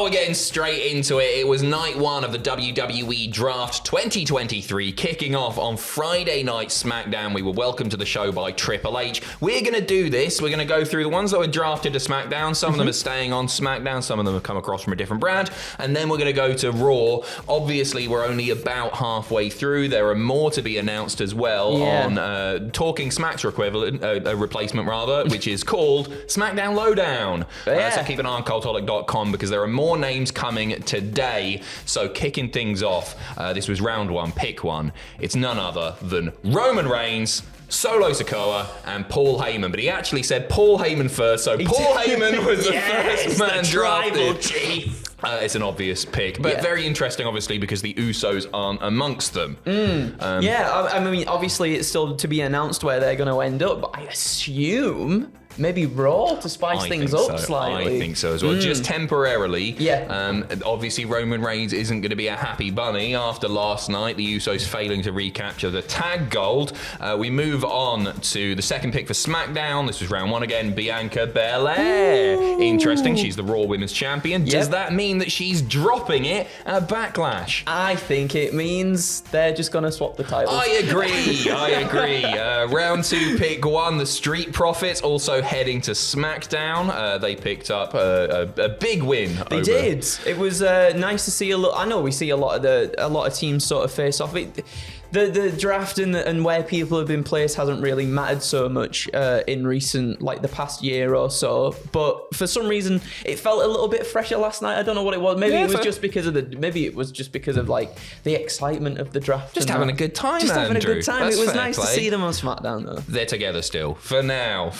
We're getting straight into it. It was night one of the WWE Draft 2023, kicking off on Friday Night SmackDown. We were welcomed to the show by Triple H. We're going to do this. We're going to go through the ones that were drafted to SmackDown. Some of them are staying on SmackDown. Some of them have come across from a different brand. And then we're going to go to Raw. Obviously, we're only about halfway through. There are more to be announced as well on Talking Smack's replacement, which is called SmackDown Lowdown. So keep an eye on Cultaholic.com because there are more names coming today. So kicking things off, this was round one, pick one. It's none other than Roman Reigns, Solo Sikoa, and Paul Heyman. But he actually said Paul Heyman first, so Paul Heyman was the first man drafted. Chief. It's an obvious pick, but very interesting, obviously, because the Usos aren't amongst them. I mean, obviously, it's still to be announced where they're going to end up, but I assume maybe Raw to spice things up slightly. I think so as well, just temporarily. Yeah. Obviously, Roman Reigns isn't going to be a happy bunny after last night, the Usos failing to recapture the tag gold. We move on to the second pick for SmackDown. This was round one again, Bianca Belair. Interesting, she's the Raw Women's Champion. Does that mean that she's dropping it at Backlash? I think it means they're just going to swap the titles. I agree. Round two, pick one, the Street Profits, also heading to SmackDown. They picked up a big win. They did. It was nice to see a lot. I know we see a lot of teams sort of face off. The draft and where people have been placed hasn't really mattered so much in recent, like the past year or so. But for some reason, it felt a little bit fresher last night. I don't know what it was. Maybe it was just because of like the excitement of the draft. Just having a good time, having a good time. That's it was nice to see them on SmackDown, though. They're together still. For now.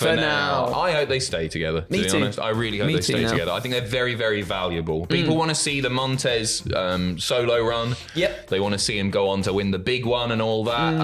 I hope they stay together, to be honest. I really hope they stay together. I think they're very, very valuable. People want to see the Montez solo run. Yep. They want to see him go on to win the big one and all that.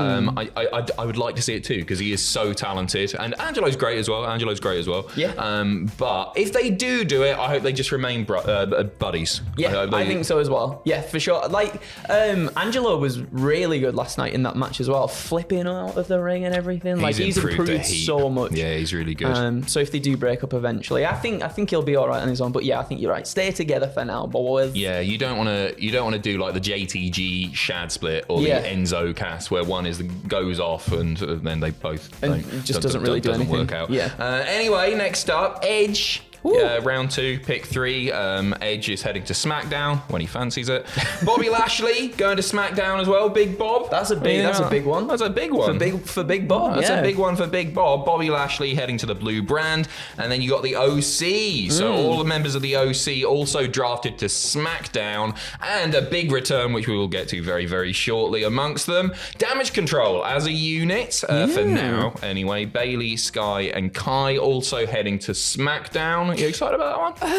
I would like to see it too, because he is so talented. And Angelo's great as well. Yeah. But if they do it, I hope they just remain buddies. Yeah, I think so as well. Yeah, for sure. Like, Angelo was really good last night in that match as well, flipping out of the ring and everything. He's improved so much. Yeah, he's really good. So if they do break up eventually, I think he'll be all right on his own. But yeah, I think you're right. Stay together for now, boys. Yeah, you don't want to do like the JTG Shad split or the Enzo cast where one goes off and then they both doesn't anything. Work out. Yeah. Anyway, next up, Edge. Round two, pick three. Edge is heading to SmackDown when he fancies it. Bobby Lashley going to SmackDown as well. Big Bob. That's a big one. That's a big one for Big Bob. That's a big one for Big Bob. Bobby Lashley heading to the blue brand, and then you got the OC. So all the members of the OC also drafted to SmackDown, and a big return, which we will get to very, very shortly. Amongst them, Damage Control as a unit for now. Anyway, Bayley, Sky, and Kai also heading to SmackDown. Are you excited about that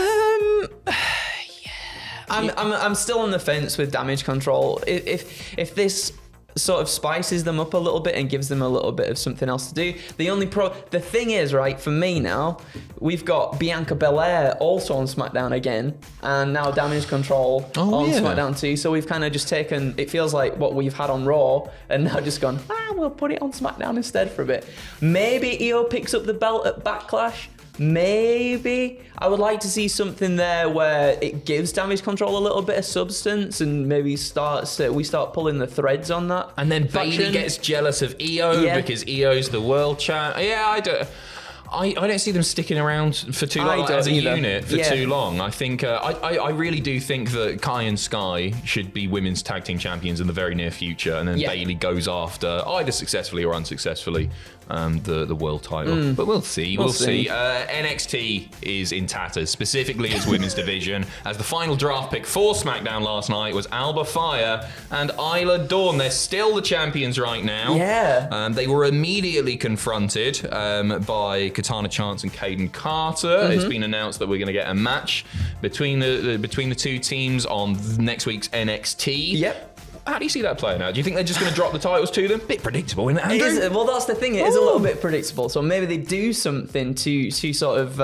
one? I'm still on the fence with Damage Control. If this sort of spices them up a little bit and gives them a little bit of something else to do. The thing is, right, for me now, we've got Bianca Belair also on SmackDown again, and now Damage Control on SmackDown too. So we've kind of just taken, it feels like what we've had on Raw, and now just gone, we'll put it on SmackDown instead for a bit. Maybe EO picks up the belt at Backlash. Maybe. I would like to see something there where it gives Damage Control a little bit of substance and maybe we start pulling the threads on that. And then Bayley gets jealous of EO because EO's the world champ. Yeah, I don't see them sticking around for too long as a unit for too long. I think I really do think that Kai and Sky should be women's tag team champions in the very near future, and then Bayley goes after either successfully or unsuccessfully the world title. But we'll see. We'll see. NXT is in tatters, specifically as women's division, as the final draft pick for SmackDown last night was Alba Fire and Isla Dawn. They're still the champions right now. Yeah. They were immediately confronted by Katana Chance and Caden Carter. It's been announced that we're going to get a match between the two teams on next week's NXT. Yep. How do you see that playing out? Do you think they're just going to drop the titles to them? Bit predictable, isn't it, Andrew? Well, that's the thing. It is a little bit predictable. So maybe they do something to sort of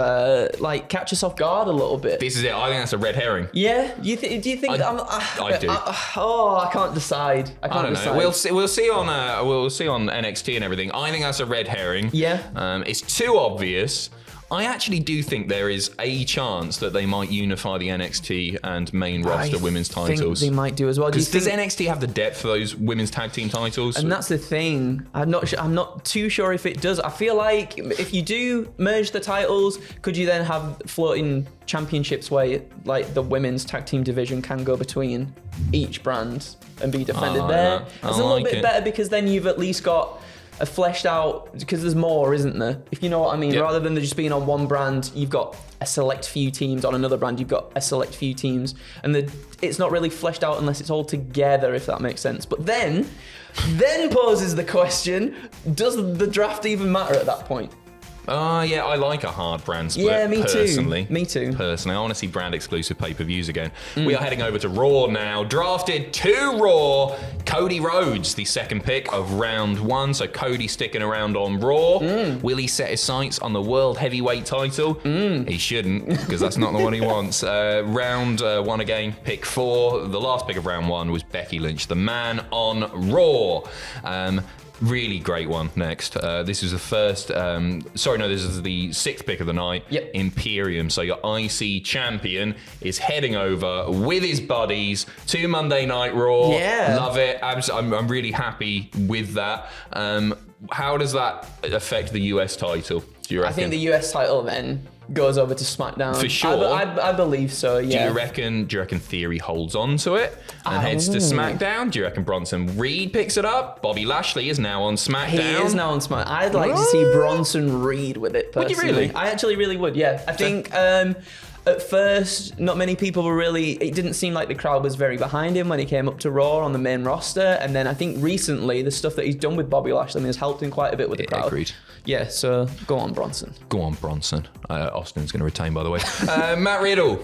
catch us off guard a little bit. This is it. I think that's a red herring. Yeah. Do you think? I do. I can't decide. I don't know. We'll see on NXT and everything. I think that's a red herring. Yeah. It's too obvious. I actually do think there is a chance that they might unify the NXT and main roster women's titles. Think they might do as well. Does NXT have the depth for those women's tag team titles? And that's the thing. I'm not too sure if it does. I feel like if you do merge the titles, could you then have floating championships where like the women's tag team division can go between each brand and be defended there? It's a little bit better because then you've at least got a fleshed out, because there's more, isn't there? If you know what I mean. Yep. Rather than just being on one brand, you've got a select few teams. On another brand, you've got a select few teams. And it's not really fleshed out unless it's all together, if that makes sense. But then poses the question, does the draft even matter at that point? Yeah, I like a hard brand split. Yeah, me personally. too. Me too. Personally, I want to see brand exclusive pay-per-views again. We are heading over to Raw now. Drafted to Raw, Cody Rhodes, the second pick of round 1. So Cody sticking around on Raw. Will he set his sights on the World Heavyweight title? He shouldn't, because that's not the one he wants. Round 1 again, pick 4. The last pick of round 1 was Becky Lynch, the man on Raw. Really great one next. This is the first, this is the 6th pick of the night. Yep. Imperium. So your IC champion is heading over with his buddies to Monday Night Raw. Yeah. Love it. I'm really happy with that. How does that affect the US title, do you reckon? I think the US title then goes over to SmackDown. For sure. I believe so, yeah. Do you reckon Theory holds on to it and heads to SmackDown? Do you reckon Bronson Reed picks it up? Bobby Lashley is now on SmackDown. He is now on SmackDown. I'd like to see Bronson Reed with it, personally. Would you really? I actually really would, yeah. I think at first, not many people were really... It didn't seem like the crowd was very behind him when he came up to Raw on the main roster. And then I think recently, the stuff that he's done with Bobby Lashley has helped him quite a bit with the crowd. Agreed. Yeah, so go on, Bronson. Go on, Bronson. Austin's going to retain, by the way. Matt Riddle,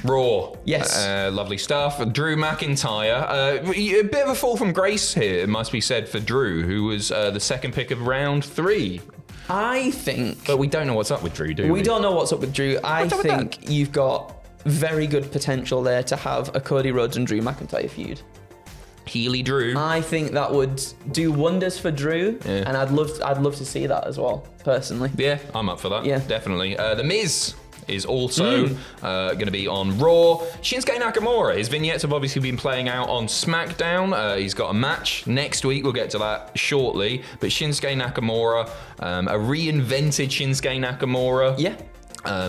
Raw. Yes. Lovely stuff. Drew McIntyre. A bit of a fall from grace here, it must be said, for Drew, who was the second pick of round 3. I think... But we don't know what's up with Drew, do we? We don't know what's up with Drew. I think you've got very good potential there to have a Cody Rhodes and Drew McIntyre feud. Healy Drew. I think that would do wonders for Drew, and I'd love to see that as well, personally. Yeah, I'm up for that. Yeah, definitely. The Miz is also going to be on Raw. Shinsuke Nakamura, his vignettes have obviously been playing out on SmackDown. He's got a match next week. We'll get to that shortly. But Shinsuke Nakamura, a reinvented Shinsuke Nakamura. Yeah. I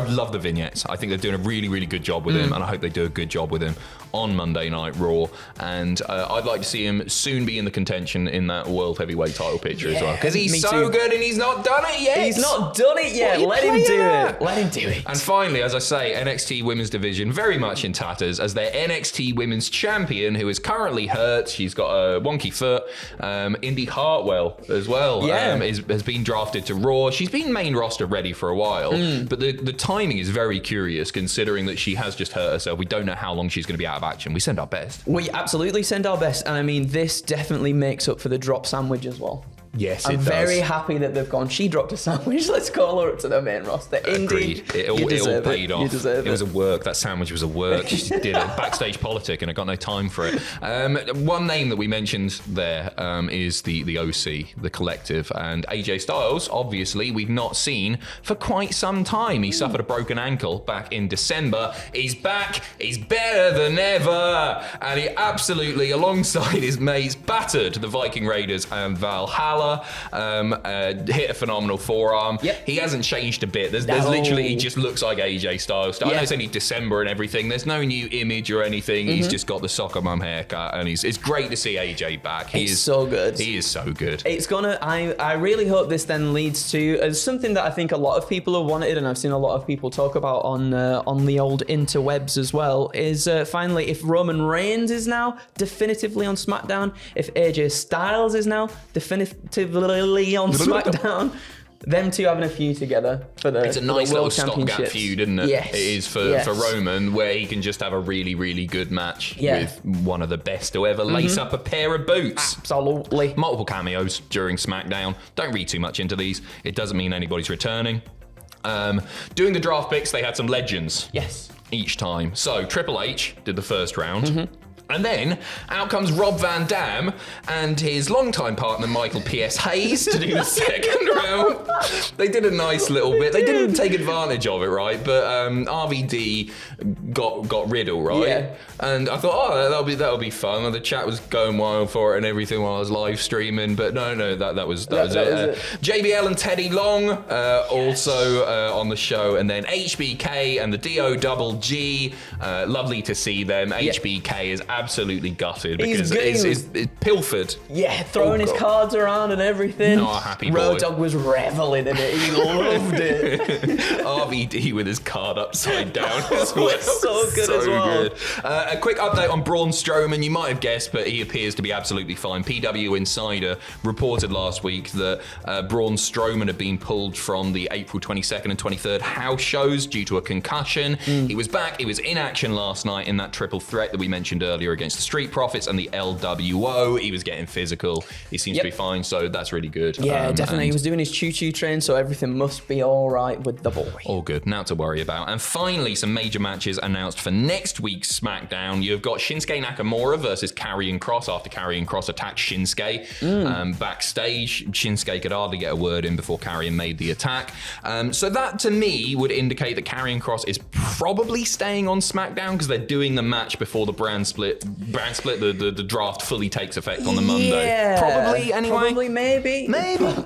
love the vignettes. I think they're doing a really, really good job with him, and I hope they do a good job with him on Monday Night Raw. And I'd like to see him soon be in the contention in that World Heavyweight title picture as well. Because he's so good and he's not done it yet. He's not done it yet. Let him do it. Let him do it. And finally, as I say, NXT Women's Division very much in tatters as their NXT Women's Champion, who is currently hurt. She's got a wonky foot. Indy Hartwell as well has been drafted to Raw. She's been main roster ready for a while, but the timing is very curious considering that she has just hurt herself. We don't know how long she's going to be out of action. We send our best. We absolutely send our best, and I mean, this definitely makes up for the drop sandwich as well. Yes, it I'm does. very happy that they've gone, she dropped a sandwich, let's call her up to the main roster. Indeed, it all paid off. You deserve it. It was a work. That sandwich was a work. She did a backstage politic and I got no time for it. One name that we mentioned there is the OC, the collective, and AJ Styles, obviously, we've not seen for quite some time. He suffered a broken ankle back in December. He's back. He's better than ever. And he absolutely, alongside his mates, battered the Viking Raiders and Valhalla. Hit a phenomenal forearm. Yep. He hasn't changed a bit. There's literally, he just looks like AJ Styles. I know it's only December and everything. There's no new image or anything. He's just got the soccer mum haircut, and it's great to see AJ back. He is so good. He is so good. It's gonna. I really hope this then leads to something that I think a lot of people have wanted, and I've seen a lot of people talk about on the old interwebs as well. Is finally, if Roman Reigns is now definitively on SmackDown, if AJ Styles is now definitively on SmackDown, them two having a feud together for the It's a nice little stopgap feud, isn't it? Yes. It is for Roman, where he can just have a really, really good match with one of the best to ever lace up a pair of boots. Absolutely. Multiple cameos during SmackDown. Don't read too much into these. It doesn't mean anybody's returning. Doing the draft picks, they had some legends. Yes. Each time. So Triple H did the first round. And then out comes Rob Van Dam and his longtime partner Michael P.S. Hayes to do the second round. They did a nice little bit. They didn't take advantage of it, right? But RVD got Riddle, right? Yeah. And I thought, that'll be fun. And the chat was going wild for it and everything while I was live streaming. But no, that was it. JBL and Teddy Long also on the show, and then HBK and the DOGG. Lovely to see them. HBK is absolutely gutted because it's pilfered. Yeah, throwing his cards around and everything. Not a happy boy. Road Dogg was reveling in it. He loved it. RVD with his card upside down as well. So good as well. Good. A quick update on Braun Strowman. You might have guessed, but he appears to be absolutely fine. PW Insider reported last week that Braun Strowman had been pulled from the April 22nd and 23rd house shows due to a concussion. He was back. He was in action last night in that triple threat that we mentioned earlier against the Street Profits and the LWO. He was getting physical. He seems to be fine, so that's really good. Yeah, definitely. He was doing his choo-choo train, so everything must be all right with the boy. All good. Now to worry about. And finally, some major matches announced for next week's SmackDown. You've got Shinsuke Nakamura versus Karrion Kross after Karrion Kross attacked Shinsuke. Backstage, Shinsuke could hardly get a word in before Karrion made the attack. So that, to me, would indicate that Karrion Kross is probably staying on SmackDown because they're doing the match before the brand split. The draft fully takes effect on the Monday. Probably, anyway. Probably, maybe.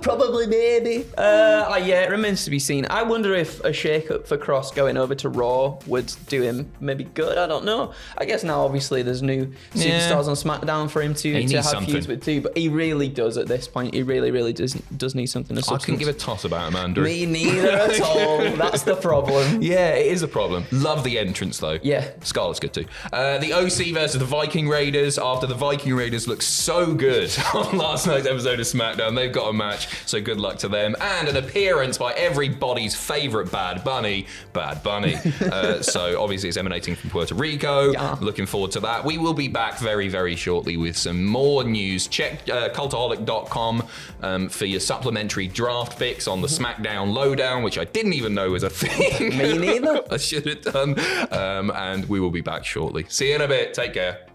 Probably, maybe. Yeah, it remains to be seen. I wonder if a shake-up for Kross going over to Raw would do him maybe good. I don't know. I guess now, obviously, there's new superstars on SmackDown for him to have feuds with too, but he really does at this point. He really does need something of substance. I couldn't give a toss about him, Andrew. Me neither at all. That's the problem. Yeah, it is a problem. Love the entrance, though. Yeah. Scarlett's good, too. The OC versus the Viking Raiders. After the Viking Raiders looked so good on last night's episode of SmackDown, they've got a match, so good luck to them. And an appearance by everybody's favourite Bad Bunny. So obviously it's emanating from Puerto Rico. Yeah. Looking forward to that. We will be back very, very shortly with some more news. Check cultaholic.com for your supplementary draft picks on the SmackDown Lowdown, which I didn't even know was a thing. Me neither. I should have done. And we will be back shortly. See you in a bit. Take care.